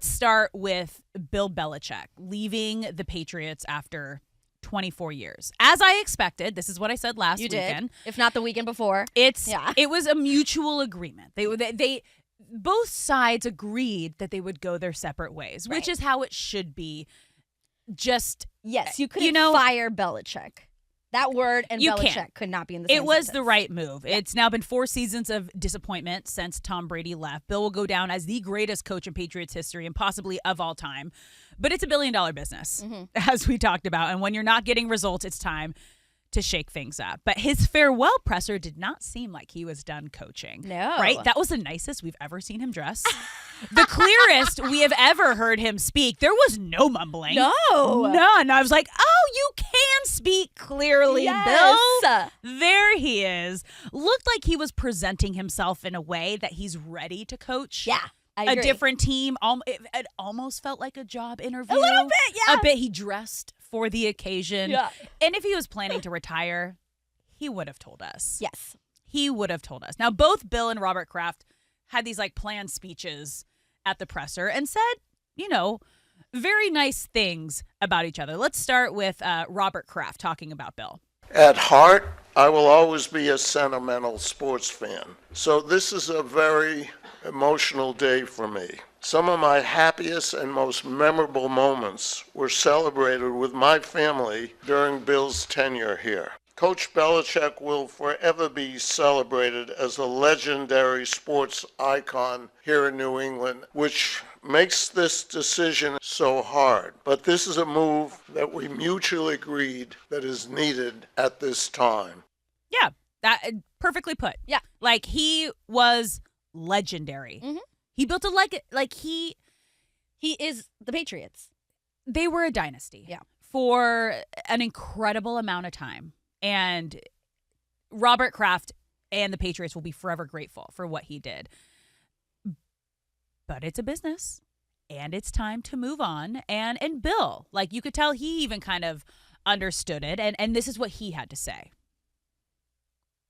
let's start with Bill Belichick leaving the Patriots after 24 years. As I expected, this is what I said last weekend. If not the weekend before. It was a mutual agreement. They both sides agreed that they would go their separate ways, which is how it should be. Just yes, you couldn't fire Belichick. That word and Belichick could not be in the same It was sentence. the right move. Yeah. It's now been 4 seasons of disappointment since Tom Brady left. Bill will go down as the greatest coach in Patriots history and possibly of all time. But it's $1 billion business, as we talked about. And when you're not getting results, it's time to shake things up. But his farewell presser did not seem like he was done coaching. No. Right? That was the nicest we've ever seen him dress. The clearest we have ever heard him speak. There was no mumbling. No. None. I was like, oh, you can speak clearly, Bill. There he is. Looked like he was presenting himself in a way that he's ready to coach. Yeah. A different team. It almost felt like a job interview. A little bit, yeah. A bit. He dressed for the occasion. Yeah. And if he was planning to retire, he would have told us. Yes. He would have told us. Now, both Bill and Robert Kraft had these planned speeches at the presser and said, very nice things about each other. Let's start with Robert Kraft talking about Bill. At heart, I will always be a sentimental sports fan. So this is a very emotional day for me. Some of my happiest and most memorable moments were celebrated with my family during Bill's tenure here. Coach Belichick will forever be celebrated as a legendary sports icon here in New England, which makes this decision so hard. But this is a move that we mutually agreed that is needed at this time. Yeah, that perfectly put. Yeah. He was legendary. Mm-hmm. He built he is the Patriots. They were a dynasty. Yeah. For an incredible amount of time. And Robert Kraft and the Patriots will be forever grateful for what he did. But it's a business, and it's time to move on. And Bill, you could tell he even kind of understood it, and this is what he had to say.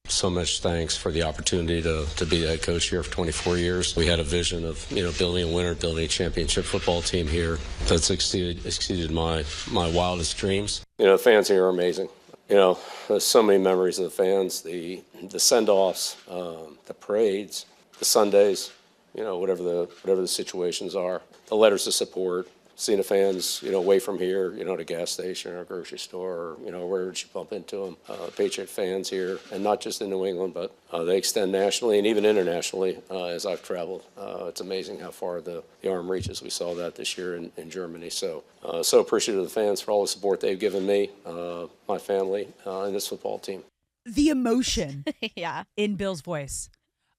So much thanks for the opportunity to be the head coach here for 24 years. We had a vision of, building a winner, building a championship football team here that's exceeded my wildest dreams. The fans here are amazing. There's so many memories of the fans, the send-offs, the parades, the Sundays, whatever the situations are, the letters of support, seeing the fans, away from here, at a gas station or a grocery store, or wherever you bump into them. Patriot fans here, and not just in New England, but they extend nationally and even internationally as I've traveled. It's amazing how far the arm reaches. We saw that this year in Germany. So appreciative of the fans for all the support they've given me, my family, and this football team. The emotion yeah. in Bill's voice.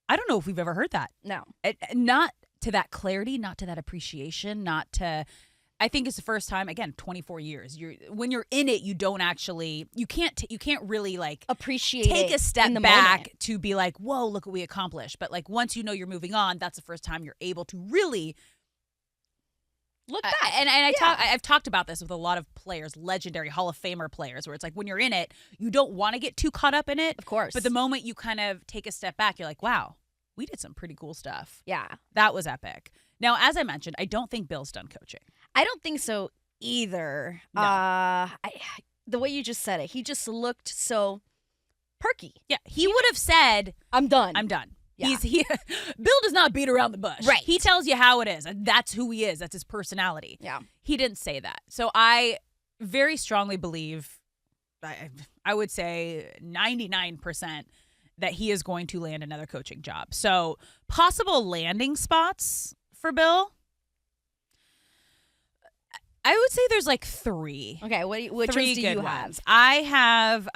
I don't know if we've ever heard that. No. Not to that clarity, not to that appreciation, not to... I think it's the first time, again, 24 years. When you're in it, you don't actually, you can't really appreciate take a step back moment. To be like, whoa, look what we accomplished. But once you're moving on, that's the first time you're able to really look back. I've talked about this with a lot of players, legendary Hall of Famer players, where it's when you're in it, you don't want to get too caught up in it. Of course. But the moment you kind of take a step back, you're like, wow, we did some pretty cool stuff. Yeah. That was epic. Now, as I mentioned, I don't think Bill's done coaching. I don't think so either. No. The way you just said it, he just looked so perky. Yeah, he would have said, I'm done. I'm done. Yeah. Bill does not beat around the bush. Right. He tells you how it is. And that's who he is. That's his personality. Yeah. He didn't say that. So I very strongly believe, I would say 99%, that he is going to land another coaching job. So possible landing spots for Bill, I would say there's 3. Okay, which ones do you have? I have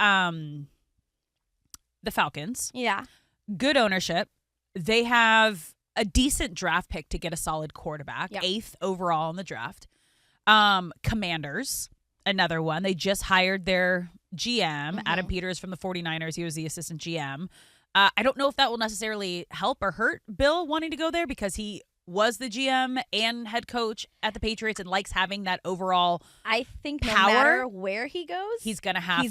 the Falcons. Yeah. Good ownership. They have a decent draft pick to get a solid quarterback. Yep. 8th overall in the draft. Commanders, another one. They just hired their GM, Adam Peters from the 49ers. He was the assistant GM. I don't know if that will necessarily help or hurt Bill wanting to go there because he was the GM and head coach at the Patriots and likes having that overall I think no power, matter where he goes, he's going to have to.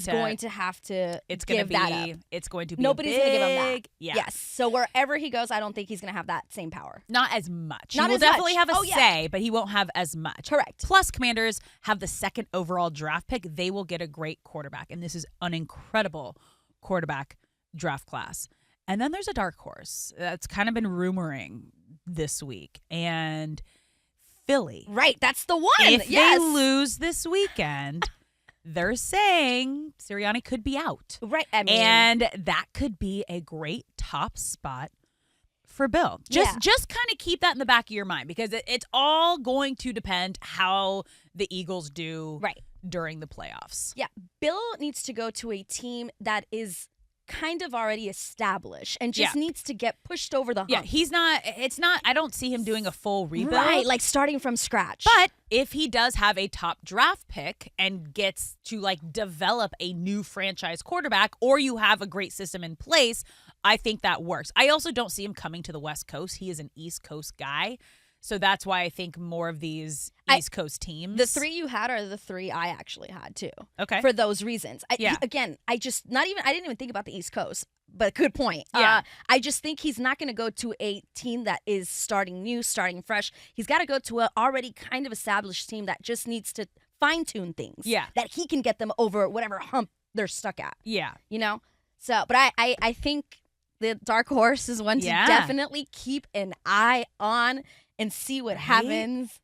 It's going to be. That up. It's going to be. Nobody's going to give him that. Yeah. Yes. So wherever he goes, I don't think he's going to have that same power. Not as much. Not he will as definitely much. have a say, but he won't have as much. Correct. Plus, Commanders have the second overall draft pick. They will get a great quarterback, and this is an incredible quarterback draft class. And then there's a dark horse that's kind of been rumoring this week, and Philly. Right, that's the one. If yes. they lose this weekend, they're saying Sirianni could be out. Right, I mean, and that could be a great top spot for Bill. Just kind of keep that in the back of your mind, because it's all going to depend how the Eagles do during the playoffs. Yeah, Bill needs to go to a team that is kind of already established and just needs to get pushed over the hump. Yeah, I don't see him doing a full rebuild. Right, like starting from scratch. But if he does have a top draft pick and gets to develop a new franchise quarterback, or you have a great system in place, I think that works. I also don't see him coming to the West Coast. He is an East Coast guy. So that's why I think more of these East Coast teams. The three you had are the three I actually had too. Okay. For those reasons. I didn't even think about the East Coast, but good point. Yeah. I just think he's not going to go to a team that is starting new, starting fresh. He's got to go to an already kind of established team that just needs to fine tune things. Yeah. That he can get them over whatever hump they're stuck at. Yeah. You know? So, but I think the dark horse is one to definitely keep an eye on and see what happens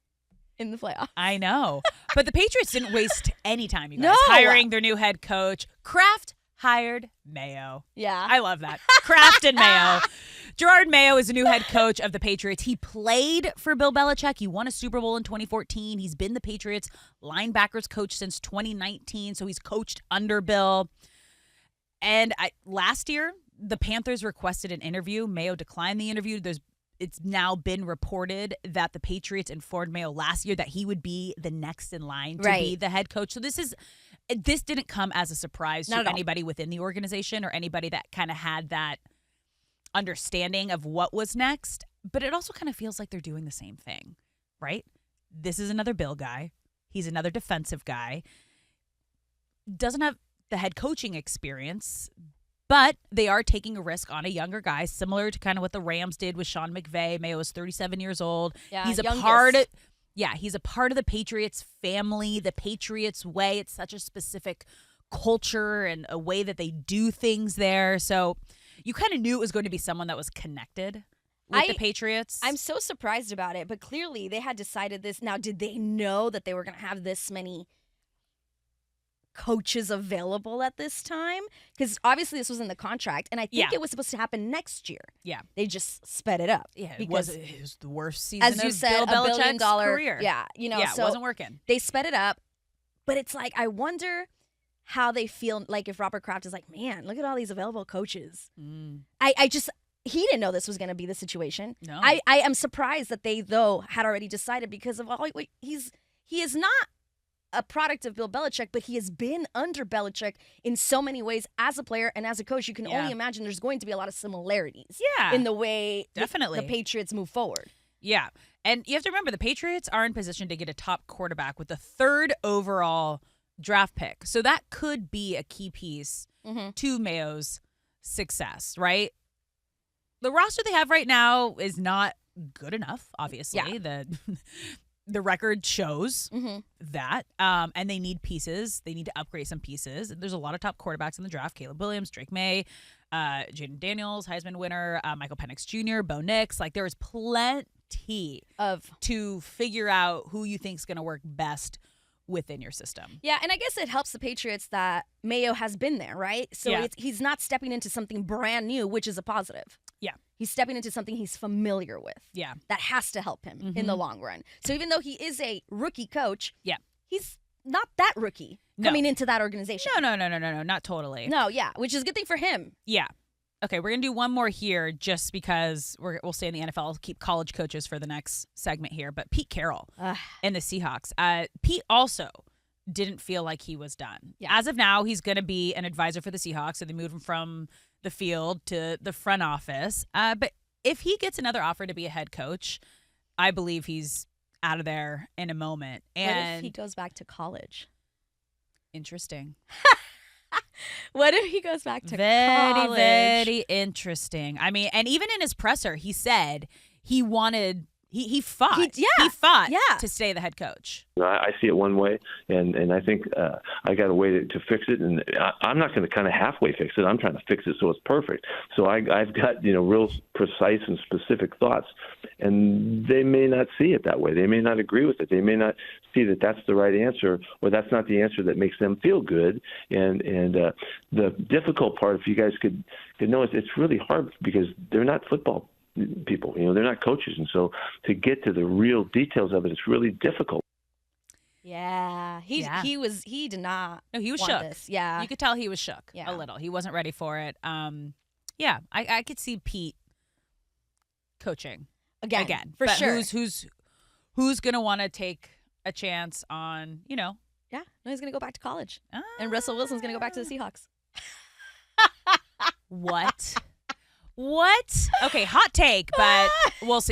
in the playoffs. I know. But the Patriots didn't waste any time, you guys, No. hiring their new head coach. Kraft hired Mayo. Yeah. I love that. Kraft and Mayo. Gerard Mayo is the new head coach of the Patriots. He played for Bill Belichick. He won a Super Bowl in 2014. He's been the Patriots linebackers coach since 2019, so he's coached under Bill. And last year, the Panthers requested an interview. Mayo declined the interview. It's now been reported that the Patriots informed Mayo last year that he would be the next in line to be the head coach. So this didn't come as a surprise to anybody within the organization or anybody that kind of had that understanding of what was next. But it also kind of feels like they're doing the same thing, right? This is another Bill guy. He's another defensive guy. Doesn't have the head coaching experience, but they are taking a risk on a younger guy, similar to kind of what the Rams did with Sean McVay. Mayo is 37 years old. Yeah, he's youngest. He's a part of the Patriots family, the Patriots way. It's such a specific culture and a way that they do things there. So you kind of knew it was going to be someone that was connected with the Patriots. I'm so surprised about it, but clearly they had decided this. Now, did they know that they were going to have this many coaches available at this time? Because obviously this was in the contract, and I think it was supposed to happen next year. Yeah. They just sped it up. Yeah, it was the worst season as you of said, Bill $1 Belichick's billion career. Yeah, it wasn't working. They sped it up, but it's like, I wonder how they feel, like if Robert Kraft is like, man, look at all these available coaches. He didn't know this was going to be the situation. No. I am surprised that they, though, had already decided, because of all, he is not a product of Bill Belichick, but he has been under Belichick in so many ways as a player and as a coach. You can only imagine there's going to be a lot of similarities in the way the Patriots move forward. Yeah. And you have to remember, the Patriots are in position to get a top quarterback with the third overall draft pick. So that could be a key piece to Mayo's success, right? The roster they have right now is not good enough, obviously. Yeah. The record shows that, and they need pieces. They need to upgrade some pieces. There's a lot of top quarterbacks in the draft: Caleb Williams, Drake May, Jaden Daniels, Heisman winner, Michael Penix Jr., Bo Nix. Like, there is plenty to figure out who you think is going to work best within your system. Yeah, and I guess it helps the Patriots that Mayo has been there, right? So he's not stepping into something brand new, which is a positive. Yeah. He's stepping into something he's familiar with. Yeah. That has to help him in the long run. So even though he is a rookie coach, he's not that rookie coming into that organization. No, not totally. No, which is a good thing for him. Yeah. Okay, we're going to do one more here just because we'll stay in the NFL. I'll keep college coaches for the next segment here. But Pete Carroll and the Seahawks. Pete also didn't feel like he was done. Yeah. As of now, he's going to be an advisor for the Seahawks, so they moved him from the field to the front office. But if he gets another offer to be a head coach, I believe he's out of there in a moment. What And if he goes back to college? interesting. What if he goes back to Very, college? very interesting. I mean, and even in his presser, he said he wanted. He fought. He fought to stay the head coach. I see it one way, and I think I got a way to fix it, and I'm not going to kind of halfway fix it. I'm trying to fix it so it's perfect. So I've got real precise and specific thoughts, and they may not see it that way. They may not agree with it. They may not see that that's the right answer, or that's not the answer that makes them feel good. And the difficult part, if you guys could know, it's really hard because they're not football people, they're not coaches, and so to get to the real details of it, it's really difficult. Yeah, he did not. No, he was want shook. This. Yeah, You could tell he was shook Yeah. a little. He wasn't ready for it. I could see Pete coaching again for but sure. Who's gonna want to take a chance on Yeah, no, he's gonna go back to college, and Russell Wilson's gonna go back to the Seahawks. What? Okay, hot take, but we'll see.